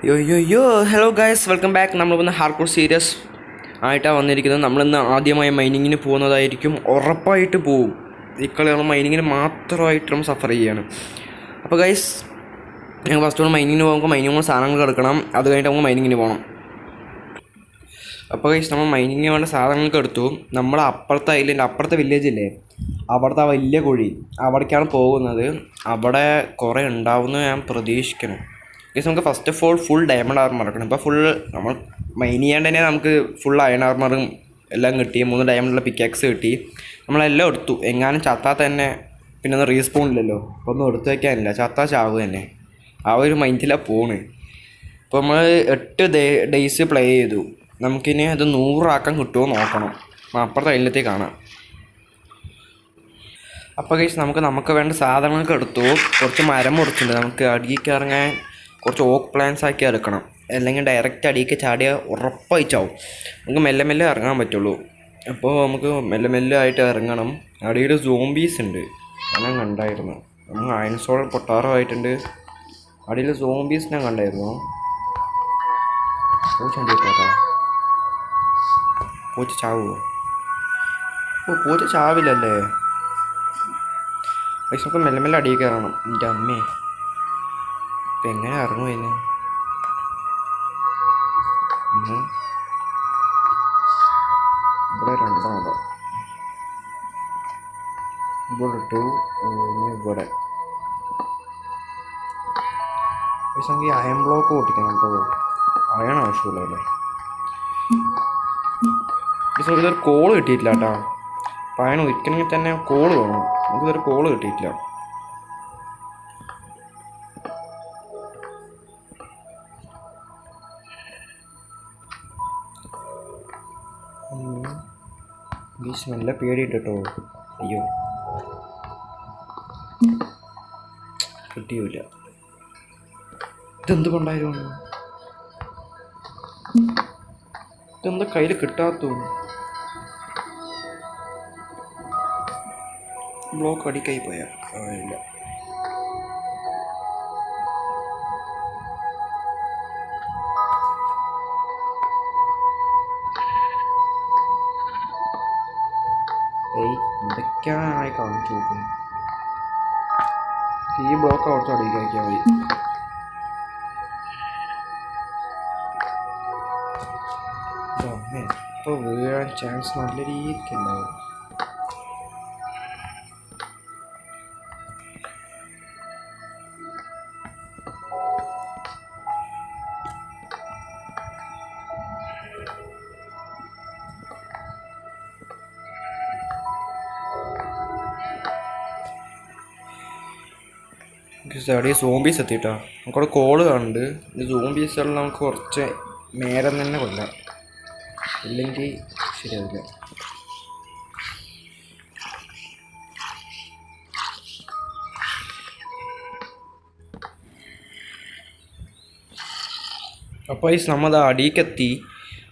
യോ hello guys, welcome back. നമ്മളിന്ന് hardcore series ആയിട്ടാണ് വന്നിരിക്കുന്നത്. നമ്മളിന്ന് ആദ്യമായി മൈനിങ്ങിന് പോകുന്നതായിരിക്കും. ഉറപ്പായിട്ട് പോവും. ഇക്കളിയാണ് മൈനിങ്ങിന് മാത്രമായിട്ട് നമ്മൾ സഫർ ചെയ്യുകയാണ്. അപ്പോൾ ഗൈസ്, ഞങ്ങൾ ഫസ്റ്റ് മൈനിങ്ങിന് പോകുമ്പോൾ മൈനിങ് സാധനങ്ങൾ എടുക്കണം. അത് കഴിഞ്ഞിട്ട് നമുക്ക് മൈനിങ്ങിന് പോകണം. അപ്പോൾ ഗൈസ്, നമ്മൾ മൈനിങ്ങിന് വേണ്ട സാധനങ്ങൾക്ക് എടുത്തു. നമ്മൾ അപ്പുറത്തെ ഐലൻഡ്, അപ്പുറത്തെ വില്ലേജ് ഇല്ലേ, അവിടുത്തെ വലിയ കുഴി, അവിടേക്കാണ് പോകുന്നത്. അവിടെ കുറേ ഉണ്ടാവുമെന്ന് ഞാൻ പ്രതീക്ഷിക്കണം. ഗൈസ്, നമുക്ക് first of all full diamond armour എടുക്കണം. ഇപ്പോൾ ഫുൾ നമ്മൾ മൈൻ ചെയ്യാണ്ട് തന്നെ നമുക്ക് ഫുൾ അയൺ ആർമറും എല്ലാം കിട്ടി. 3 ഡയമണ്ടുള്ള പിക്കാക്സ് കിട്ടി. നമ്മളെല്ലാം എടുത്തു. എങ്ങാനും ചത്താൽ തന്നെ പിന്നെ ഒന്നും റീസ്പോൺ ഇല്ലല്ലോ, അപ്പോൾ ഒന്നും എടുത്തു വയ്ക്കാനില്ല. ചത്താൽ ചാവുക തന്നെ, ആ ഒരു മൈൻഡിലാണ് പോണ്. ഇപ്പോൾ നമ്മൾ 8 ഡേയ്സ് പ്ലേ ചെയ്തു. നമുക്കിനി അത് 100 ആക്കാൻ കിട്ടുമോ നോക്കണം. അപ്പുറത്തെ ഐലത്തേക്ക് കാണാം. അപ്പോൾ ഗൈസ്, നമുക്ക് വേണ്ട സാധനങ്ങളൊക്കെ എടുത്തു. കുറച്ച് മരം മുറിച്ചിട്ടുണ്ട്. നമുക്ക് അടിയിലേക്ക് ഇറങ്ങാൻ കുറച്ച് ഓക്ക് പ്ലാൻസ് ആക്കി എടുക്കണം. അല്ലെങ്കിൽ ഡയറക്റ്റ് അടിയിലേക്ക് ചാടിയാൽ ഉറപ്പായി ചാവും. നമുക്ക് മെല്ലെ മെല്ലെ ഇറങ്ങാൻ പറ്റുള്ളൂ. അപ്പോൾ നമുക്ക് മെല്ലെ മെല്ലെ ആയിട്ട് ഇറങ്ങണം. അടിയിൽ സോംബീസ് ഉണ്ട്, ഞാൻ കണ്ടായിരുന്നു. നമ്മൾ അയൺ സോൾ പൊട്ടാറുമായിട്ടുണ്ട്. അടിയിൽ സോംബീസ് ഞാൻ കണ്ടായിരുന്നു. പൂച്ച ചാവുമോ? പൂച്ച ചാവില്ലല്ലേ? പക്ഷെ നമുക്ക് മെല്ലെ മെല്ലെ അടിയിൽ കയറണം. എൻ്റെ അമ്മേ, ഇപ്പം എങ്ങനെ ഇറങ്ങും അതിന്? ഇവിടെ 2 ഇവിടെ ഇട്ടു. ഇവിടെ പക്ഷെ നമുക്ക് ഈ അയൺ ബ്ലോക്ക് പൊട്ടിക്കണം കേട്ടോ. അയൺ ആവശ്യമുള്ളതല്ലേ. പക്ഷെ നമുക്കിതൊരു കോള് കിട്ടിയിട്ടില്ല കേട്ടോ. അപ്പം അയൺ ഒരിക്കണമെങ്കിൽ തന്നെ കോള് വേണം. നമുക്കിതൊരു കോള് കിട്ടിയിട്ടില്ല. ഗീസ് നല്ല പേടിയിട്ട് കേട്ടോ. അയ്യോ, കിട്ടിയില്ല. ഇതെന്ത് കൊണ്ടായിരുന്നു? ഇതെന്താ കയ്യിൽ കിട്ടാത്തു? ബ്ലോക്ക് അടിക്കായി പോയാ? ഇല്ല. എന്തൊക്കെയാണ് കാണിച്ചു നോക്കുന്നത്? ഈ ബ്ലോക്ക് അവിടുത്തെ അടിക്കാക്കിയാൽ മതി. ഇപ്പോൾ വീഴാൻ ചാൻസ് നല്ല രീതിക്കുണ്ടാവും. അവിടെ സോംബീസ് എത്തിയിട്ടാ. നമുക്കവിടെ കോള് കാണുന്നുണ്ട്. ഈ സോംബീസുകളിൽ നമുക്ക് കുറച്ച് നേരം തന്നെ കൊല്ലാം, ഇല്ലെങ്കിൽ ശരിയാവില്ല. അപ്പോൾ ഈ നമ്മൾ അടിയിക്കെത്തി.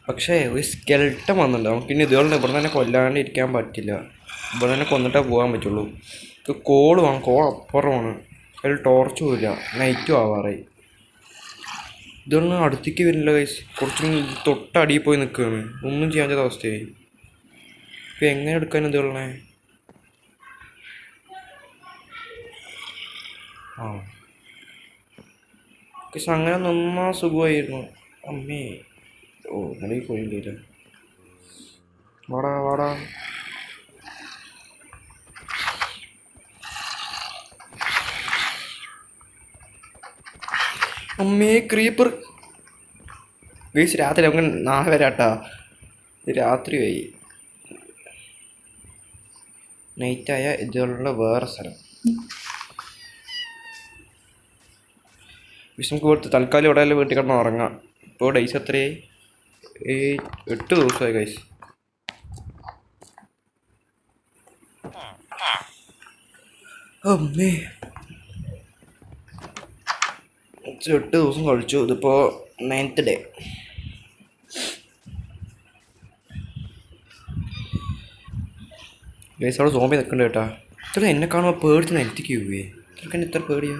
പക്ഷേ ഒരു സ്കെൽട്ടൻ വന്നിട്ടുണ്ട്. നമുക്കിനി ഇതുകൊണ്ട് ഇവിടെ തന്നെ കൊല്ലാണ്ട് ഇരിക്കാൻ പറ്റില്ല. ഇവിടെ തന്നെ കൊന്നിട്ടേ പോകാൻ പറ്റുള്ളൂ. ഇത് കോള് വേണം. കോൾ അപ്പുറമാണ്. അതിൽ ടോർച്ചും ഇല്ല. നൈറ്റും ആവാറായി. ഇതൊന്നും അടുത്തേക്ക് വരുന്നില്ല ഗൈസ്. കുറച്ചും തൊട്ടടിയിൽ പോയി നിൽക്കുകയാണ്. ഒന്നും ചെയ്യാൻ പറ്റാത്ത അവസ്ഥയായി. ഇപ്പം എങ്ങനെ എടുക്കാൻ ഇതുള്ളേ? പക്ഷെ അങ്ങനെ നന്നാ സുഖമായിരുന്നു. അമ്മേ, ഓ ഇന്നലെ പോയില്ല. വാടാ വാടാ. അമ്മേ, ക്രീപ്പർ. ഗൈസ്, രാത്രി നമുക്ക് നാളെ വരാട്ടാ. രാത്രിയായി. നൈറ്റായ ഇതുള്ള വേറെ സ്ഥലം. പക്ഷെ നമുക്ക് ഇവിടുത്തെ തൽക്കാലം ഇവിടെ വീട്ടിൽ കിടന്ന് ഉറങ്ങാം. ഇപ്പോൾ ഡേയ്സ് എത്രയായി? 8 ദിവസമായി ഗൈസ്. അമ്മേ, 8 ദിവസം കളിച്ചു. ഇതിപ്പോൾ 9th ഡേ. ഗൈസ്, അവിടെ സോംബി നിൽക്കണ്ട കേട്ടാ. ഇത്ര എന്നെ കാണുമ്പോൾ പേടിച്ച് നിലത്തേക്ക് പോവേ. ഇതൊക്കെ ഇത്ര പേടിയാ?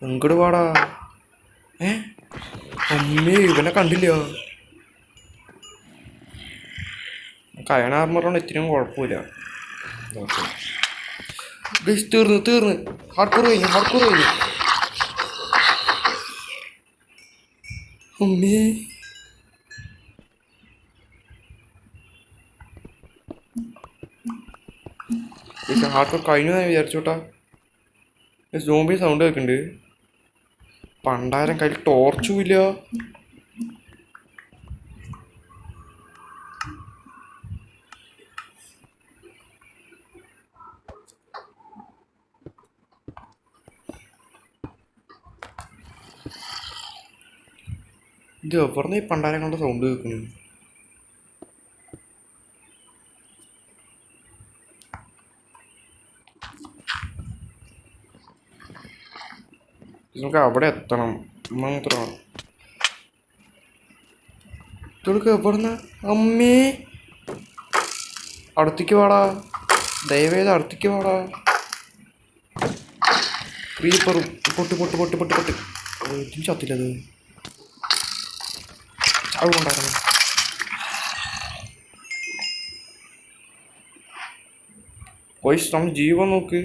ഇങ്ങോട്ട് പാടാ. ഏ അമ്മേ ഇവനെ കണ്ടില്ല. കയണ ആർമറാണ് ഇത്രയും കുഴപ്പമില്ല. തീർന്ന് ഹാർഡ് കഴിഞ്ഞു. അമ്മേ ഹാർഡ് കഴിഞ്ഞു ഞാൻ വിചാരിച്ചോട്ടാ. സോംബി സൗണ്ട് കേൾക്കുന്നുണ്ട്. പണ്ടാരം കയ്യിൽ ടോർച്ചും ഇല്ല. ഇത് എവിടുന്ന് ഈ പണ്ടാരം കൊണ്ട് സൗണ്ട് കേൾക്കുന്നു? നമുക്ക് അവിടെ എത്തണം മാത്രമാണ്. ഇതൊക്കെ എവിടുന്ന? അമ്മേ അടുത്തേക്ക് വാടാ, ദയവേത് അടുത്തേക്ക് വാടാ. ക്രീപ്പറും പൊട്ട് ചത്തില്ലത് ചാവുകൊണ്ടായിരുന്നു. വോയിസ് നമ്മൾ ജീവൻ നോക്ക്.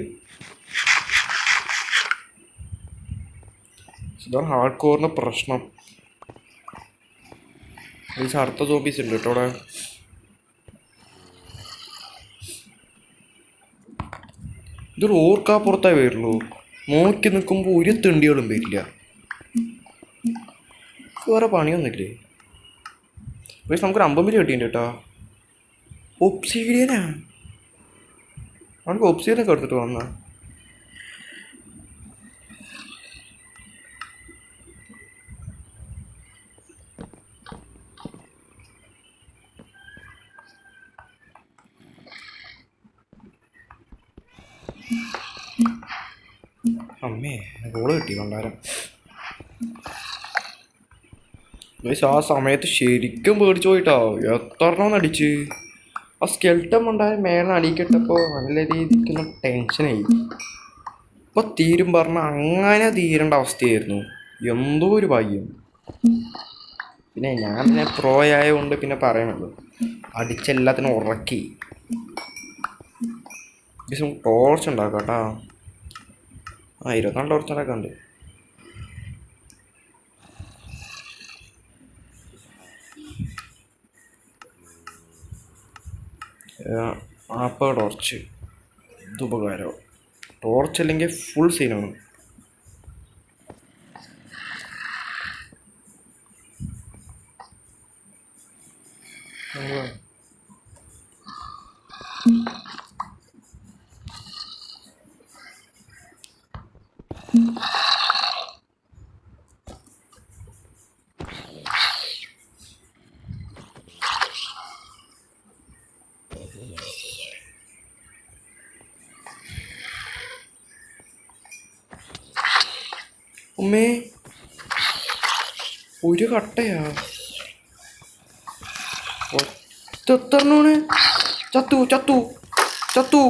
ഇതാണ് ഹാർഡ് കോറിൻ്റെ പ്രശ്നം. അടുത്ത സോംബീസ് ഉണ്ട് കേട്ടോ അവിടെ. ഇതൊരു ഓർക്കാപ്പുറത്തേ വരുള്ളൂ. നോക്കി നിൽക്കുമ്പോൾ ഒരു തിണ്ടികളും വരില്ല. വേറെ പണിയൊന്നുമില്ലേ? പക്ഷെ നമുക്കൊരു 50 കിട്ടിയിട്ടുണ്ട് കേട്ടോ. ഒബ്സീഡിയനാ. നമുക്ക് ഒബ്സീഡിയനൊക്കെ എടുത്തിട്ട് വന്നാ. അമ്മേ ഗോള് കിട്ടി പണ്ടാരം. ആ സമയത്ത് ശരിക്കും പേടിച്ചു പോയിട്ടോ. എത്രണ്ണം അടിച്ച് ആ സ്കെൽട്ടൻ പണ്ടാരം മേലെ അടിക്കട്ടപ്പോൾ നല്ല രീതിക്ക് ടെൻഷനായി. ഇപ്പൊ തീരും പറഞ്ഞ അങ്ങനെ തീരേണ്ട അവസ്ഥയായിരുന്നു. എന്തോ ഒരു ഭാഗ്യം. പിന്നെ ഞാൻ പിന്നെ പ്രോ ആയതുകൊണ്ട് പിന്നെ പറയണല്ലോ, അടിച്ചെല്ലാത്തിനും ഉറക്കി. ടോർച്ച് ഉണ്ടാക്കാം കേട്ടോ. 24 ടോർച്ച് ഉണ്ടാക്കാണ്ട്. ആപ്പ ടോർച്ച് ഇത് ഉപകാരം. ടോർച്ച് അല്ലെങ്കിൽ ഫുൾ സീനാണ്. ഉമ്മേ ഒരു കട്ടയാ. ഒറ്റെത്രണ്ണാണ്? ചത്തു.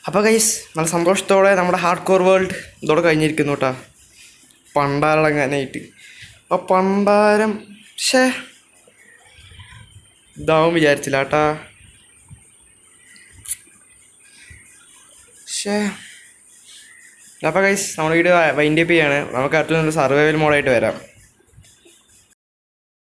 അപ്പോൾ ഗൈസ് നല്ല സന്തോഷത്തോടെ നമ്മുടെ ഹാർഡ് കോർ വേൾഡ് ഇതോടെ കഴിഞ്ഞിരിക്കുന്നു കേട്ടോ. പണ്ടാരടങ്ങാനായിട്ട് ആ പണ്ടാരം ഇതാവും വിചാരിച്ചില്ല കേട്ടാ. അപ്പോൾ ഗൈസ് നമ്മുടെ വീഡിയോ വൈൻഡ് അപ്പ് ചെയ്യാണ്. നമുക്ക് അടുത്ത നല്ല സർവൈവൽ മോഡായിട്ട് വരാം.